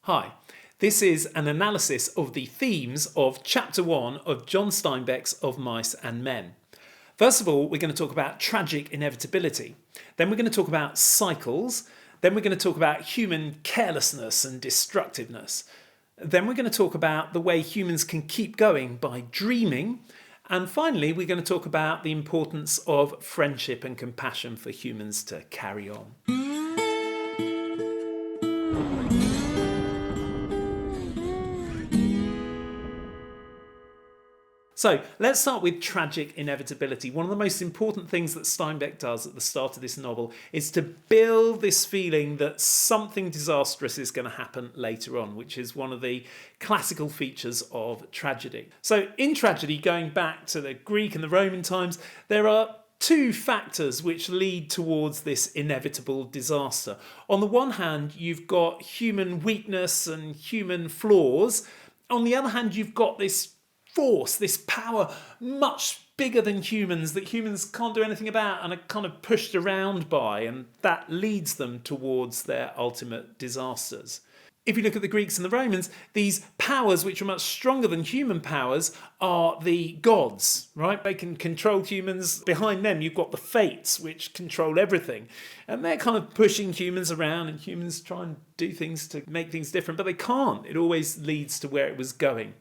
Hi, this is an analysis of the themes of Chapter 1 of John Steinbeck's Of Mice and Men. First of all, we're going to talk about tragic inevitability. Then we're going to talk about cycles. Then we're going to talk about human carelessness and destructiveness. Then we're going to talk about the way humans can keep going by dreaming. And finally, we're going to talk about the importance of friendship and compassion for humans to carry on. So let's start with tragic inevitability. One of the most important things that Steinbeck does at the start of this novel is to build this feeling that something disastrous is going to happen later on, which is one of the classical features of tragedy. So in tragedy, going back to the Greek and the Roman times, there are two factors which lead towards this inevitable disaster. On the one hand, you've got human weakness and human flaws. On the other hand, you've got this force, this power much bigger than humans that humans can't do anything about and are kind of pushed around by, and that leads them towards their ultimate disasters. If you look at the Greeks and the Romans, these powers which are much stronger than human powers are the gods, right? They can control humans. Behind them you've got the fates which control everything, and they're kind of pushing humans around, and humans try and do things to make things different, but they can't. It always leads to where it was going.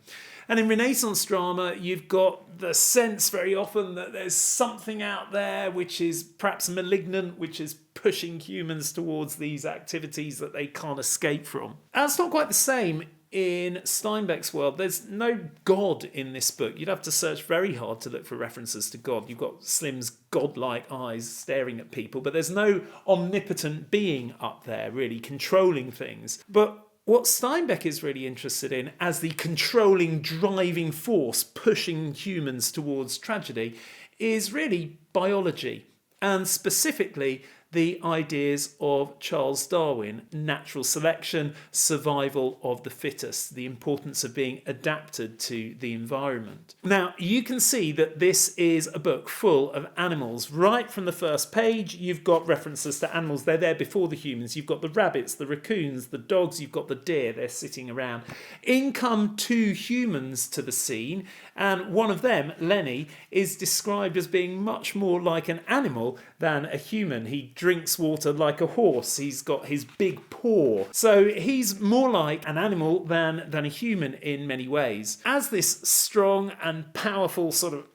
And in Renaissance drama, you've got the sense very often that there's something out there which is perhaps malignant, which is pushing humans towards these activities that they can't escape from. That's not quite the same in Steinbeck's world. There's no God in this book. You'd have to search very hard to look for references to God. You've got Slim's godlike eyes staring at people, but there's no omnipotent being up there really controlling things. But what Steinbeck is really interested in as the controlling, driving force pushing humans towards tragedy is really biology, and specifically the ideas of Charles Darwin, natural selection, survival of the fittest, the importance of being adapted to the environment. Now, you can see that this is a book full of animals. Right from the first page, you've got references to animals. They're there before the humans. You've got the rabbits, the raccoons, the dogs, you've got the deer, they're sitting around. In come two humans to the scene, and one of them, Lenny, is described as being much more like an animal than a human. He drinks water like a horse. He's got his big paw. So he's more like an animal than a human in many ways. As this strong and powerful sort of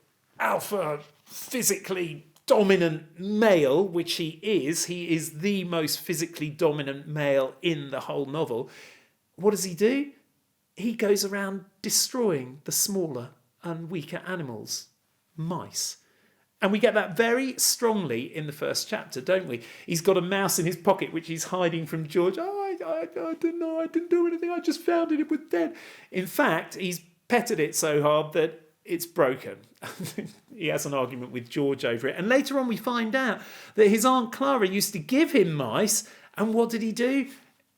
alpha, physically dominant male, which he is the most physically dominant male in the whole novel. What does he do? He goes around destroying the smaller and weaker animals, mice. And we get that very strongly in the first chapter, don't we? He's got a mouse in his pocket, which he's hiding from George. Oh, I didn't know, I didn't do anything, I just found it, it was dead. In fact, he's petted it so hard that it's broken. He has an argument with George over it. And later on we find out that his Aunt Clara used to give him mice, and what did he do?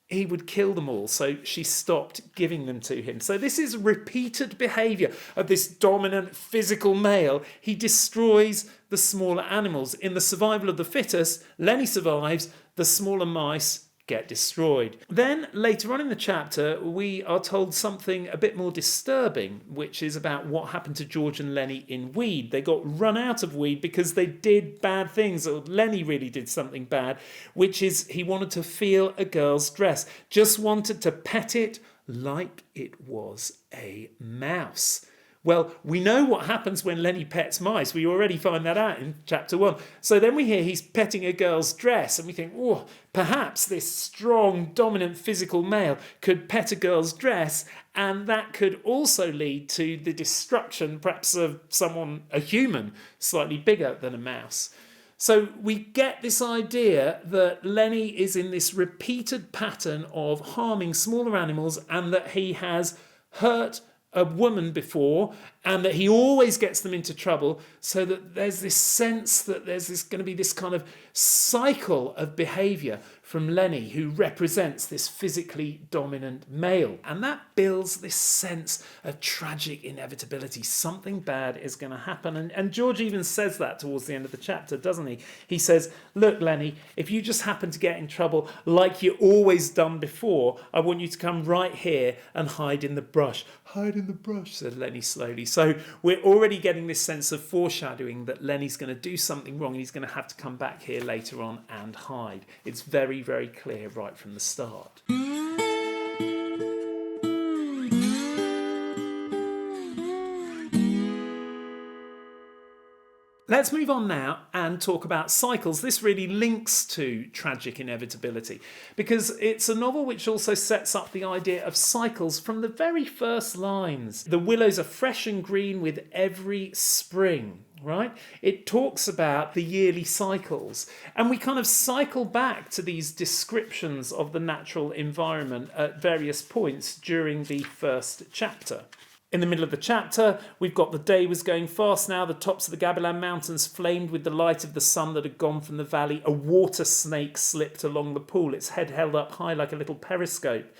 He would kill them all, so she stopped giving them to him. So this is repeated behaviour of this dominant physical male. He destroys the smaller animals. In the survival of the fittest, Lenny survives, the smaller mice get destroyed. Then later on in the chapter we are told something a bit more disturbing, which is about what happened to George and Lenny in Weed. They got run out of Weed because they did bad things, or Lenny really did something bad, which is he wanted to feel a girl's dress, just wanted to pet it like it was a mouse. Well, we know what happens when Lenny pets mice. We already find that out in chapter 1. So then we hear he's petting a girl's dress, and we think, oh, perhaps this strong, dominant physical male could pet a girl's dress, and that could also lead to the destruction, perhaps, of someone, a human, slightly bigger than a mouse. So we get this idea that Lenny is in this repeated pattern of harming smaller animals, and that he has hurt a woman before, and that he always gets them into trouble, so that there's this sense that there's going to be this kind of cycle of behaviour from Lenny, who represents this physically dominant male. And that builds this sense of tragic inevitability. Something bad is going to happen. And George even says that towards the end of the chapter, doesn't he? He says, look, Lenny, if you just happen to get in trouble like you always done before, I want you to come right here and hide in the brush. Hide in the brush, said Lenny slowly. So we're already getting this sense of foreshadowing that Lenny's going to do something wrong and he's going to have to come back here later on and hide. It's very, very clear right from the start. Let's move on now and talk about cycles. This really links to tragic inevitability because it's a novel which also sets up the idea of cycles from the very first lines. The willows are fresh and green with every spring, right? It talks about the yearly cycles, and we kind of cycle back to these descriptions of the natural environment at various points during the first chapter. In the middle of the chapter, we've got the day was going fast now. The tops of the Gabilan Mountains flamed with the light of the sun that had gone from the valley. A water snake slipped along the pool, its head held up high like a little periscope.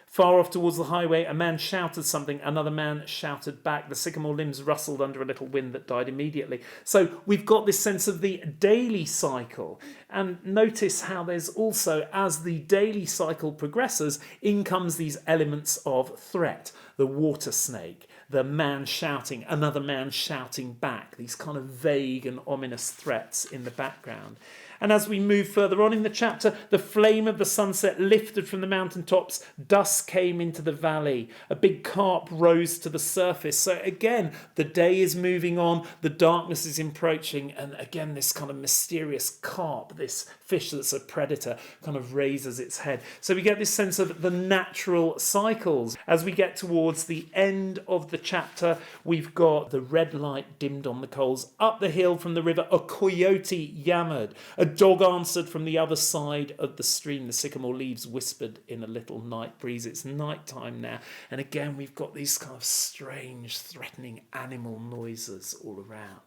Far off towards the highway, a man shouted something. Another man shouted back. The sycamore limbs rustled under a little wind that died immediately. So we've got this sense of the daily cycle. And notice how there's also, as the daily cycle progresses, in comes these elements of threat. The water snake, the man shouting, another man shouting back. These kind of vague and ominous threats in the background. And as we move further on in the chapter, the flame of the sunset lifted from the mountaintops. Dusk came into the valley. A big carp rose to the surface. So again, the day is moving on. The darkness is approaching. And again, this kind of mysterious carp, this fish that's a predator, kind of raises its head. So we get this sense of the natural cycles. As we get towards the end of the chapter, we've got the red light dimmed on the coals. Up the hill from the river, a coyote yammered. A dog answered from the other side of the stream. The sycamore leaves whispered in a little night breeze. It's night time now. And again, we've got these kind of strange, threatening animal noises all around.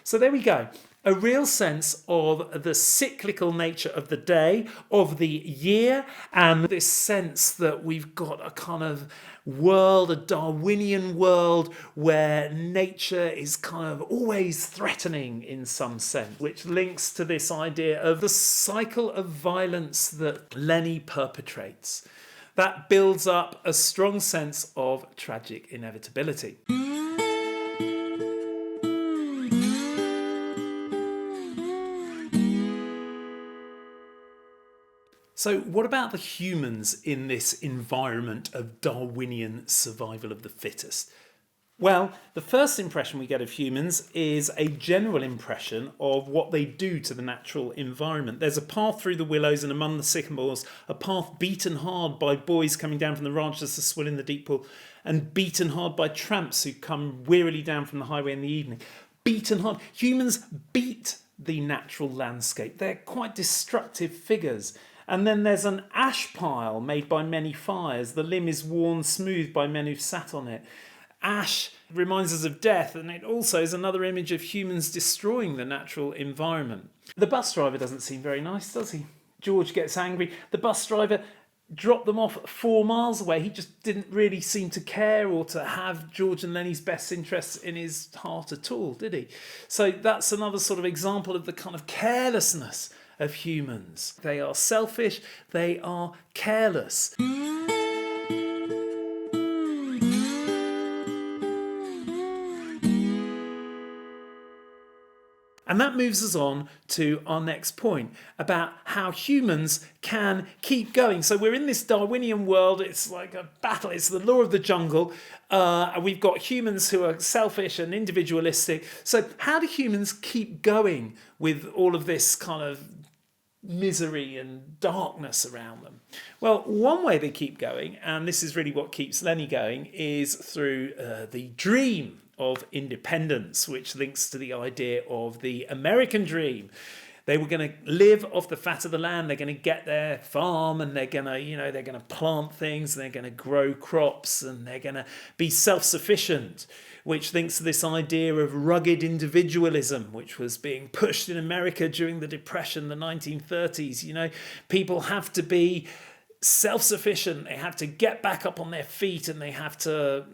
So there we go. A real sense of the cyclical nature of the day, of the year, and this sense that we've got a kind of world, a Darwinian world, where nature is kind of always threatening in some sense, which links to this idea of the cycle of violence that Lenny perpetrates. That builds up a strong sense of tragic inevitability. So what about the humans in this environment of Darwinian survival of the fittest? Well, the first impression we get of humans is a general impression of what they do to the natural environment. There's a path through the willows and among the sycamores, a path beaten hard by boys coming down from the ranches to swim in the deep pool, and beaten hard by tramps who come wearily down from the highway in the evening. Beaten hard. Humans beat the natural landscape. They're quite destructive figures. And then there's an ash pile made by many fires. The limb is worn smooth by men who've sat on it. Ash reminds us of death, and it also is another image of humans destroying the natural environment. The bus driver doesn't seem very nice, does he? George gets angry. The bus driver dropped them off 4 miles away. He just didn't really seem to care or to have George and Lenny's best interests in his heart at all, did he? So that's another sort of example of the kind of carelessness of humans. They are selfish, they are careless. And that moves us on to our next point about how humans can keep going. So we're in this Darwinian world. It's like a battle. It's the law of the jungle. We've got humans who are selfish and individualistic. So how do humans keep going with all of this kind of misery and darkness around them? Well, one way they keep going, and this is really what keeps Lenny going, is through the dream of independence, which links to the idea of the American dream. They were going to live off the fat of the land. They're going to get their farm and they're going to, they're going to plant things and they're going to grow crops and they're going to be self-sufficient, which links to this idea of rugged individualism, which was being pushed in America during the Depression, the 1930s. People have to be self-sufficient. They have to get back up on their feet and they have to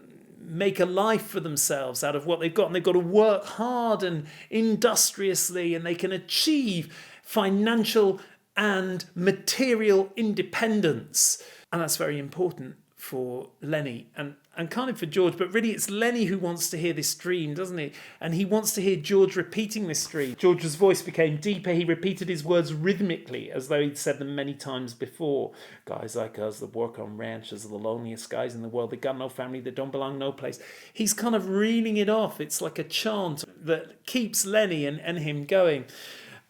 make a life for themselves out of what they've got, and they've got to work hard and industriously, and they can achieve financial and material independence. And that's very important for Lenny and kind of for George, but really it's Lenny who wants to hear this dream, doesn't he? And he wants to hear George repeating this dream. George's voice became deeper. He repeated his words rhythmically as though he'd said them many times before. Guys like us that work on ranches are the loneliest guys in the world. They got no family, they don't belong no place. He's kind of reeling it off. It's like a chant that keeps Lenny and him going.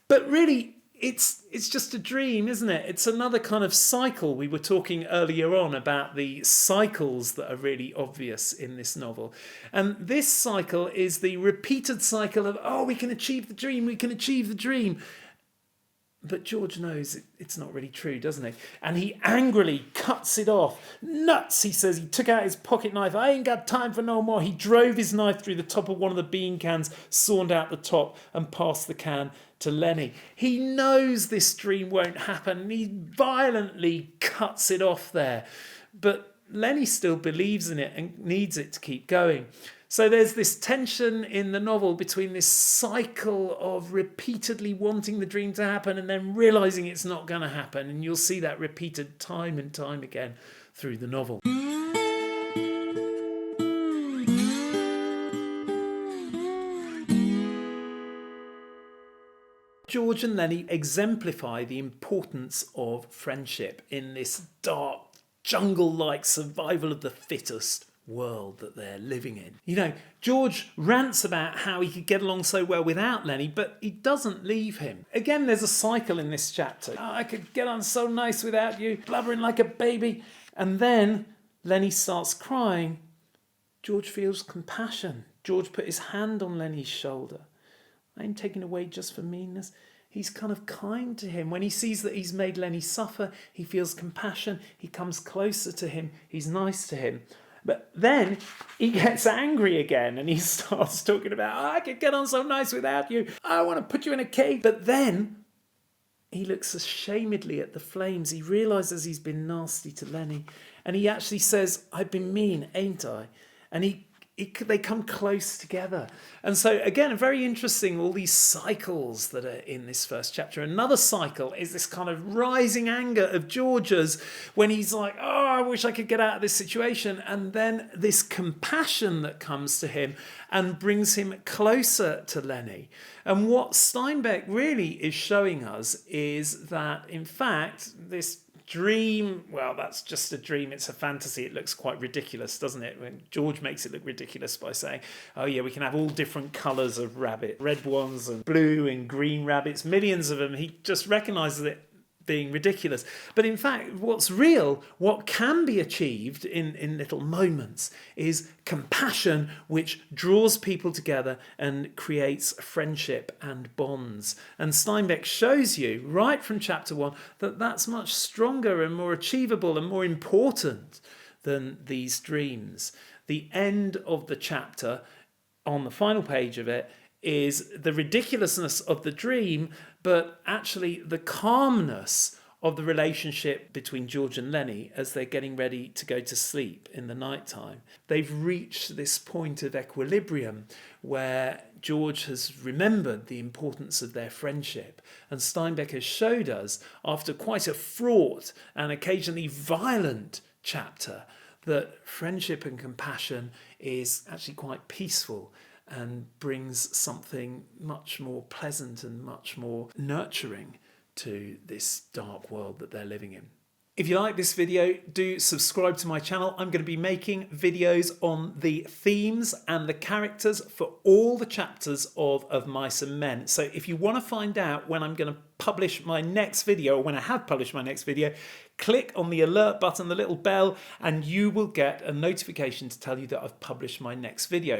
But really, it's just a dream, isn't it? It's another kind of cycle. We were talking earlier on about the cycles that are really obvious in this novel. And this cycle is the repeated cycle of, we can achieve the dream, we can achieve the dream. But George knows it's not really true, doesn't he? And he angrily cuts it off. Nuts, he says. He took out his pocket knife. I ain't got time for no more. He drove his knife through the top of one of the bean cans, sawned out the top and passed the can to Lenny. He knows this dream won't happen and he violently cuts it off there. But Lenny still believes in it and needs it to keep going. So there's this tension in the novel between this cycle of repeatedly wanting the dream to happen and then realising it's not going to happen. And you'll see that repeated time and time again through the novel. George and Lenny exemplify the importance of friendship in this dark, jungle-like survival of the fittest world that they're living in. George rants about how he could get along so well without Lenny, but he doesn't leave him. Again, there's a cycle in this chapter. I could get on so nice without you, blubbering like a baby. And then Lenny starts crying. George feels compassion. George put his hand on Lenny's shoulder. I ain't taken away just for meanness. He's kind of kind to him. When he sees that he's made Lenny suffer, he feels compassion. He comes closer to him. He's nice to him. But then he gets angry again and he starts talking about, I could get on so nice without you. I want to put you in a cage. But then he looks ashamedly at the flames. He realises he's been nasty to Lenny. And he actually says, I've been mean, ain't I? And they come close together. And so, again, very interesting, all these cycles that are in this first chapter. Another cycle is this kind of rising anger of George's when he's like, I wish I could get out of this situation. And then this compassion that comes to him and brings him closer to Lenny. And what Steinbeck really is showing us is that, in fact, this dream, well, that's just a dream. It's a fantasy. It looks quite ridiculous, doesn't it? When George makes it look ridiculous by saying, we can have all different colours of rabbit, red ones and blue and green rabbits, millions of them. He just recognises it being ridiculous. But in fact, what's real, what can be achieved in little moments is compassion, which draws people together and creates friendship and bonds. And Steinbeck shows you right from chapter 1 that that's much stronger and more achievable and more important than these dreams. The end of the chapter, on the final page of it, is the ridiculousness of the dream, but actually the calmness of the relationship between George and Lenny as they're getting ready to go to sleep in the night time. They've reached this point of equilibrium where George has remembered the importance of their friendship. And Steinbeck has showed us, after quite a fraught and occasionally violent chapter, that friendship and compassion is actually quite peaceful and brings something much more pleasant and much more nurturing to this dark world that they're living in. If you like this video, do subscribe to my channel. I'm going to be making videos on the themes and the characters for all the chapters of Mice and Men. So if you want to find out when I'm going to publish my next video, or when I have published my next video, click on the alert button, the little bell, and you will get a notification to tell you that I've published my next video.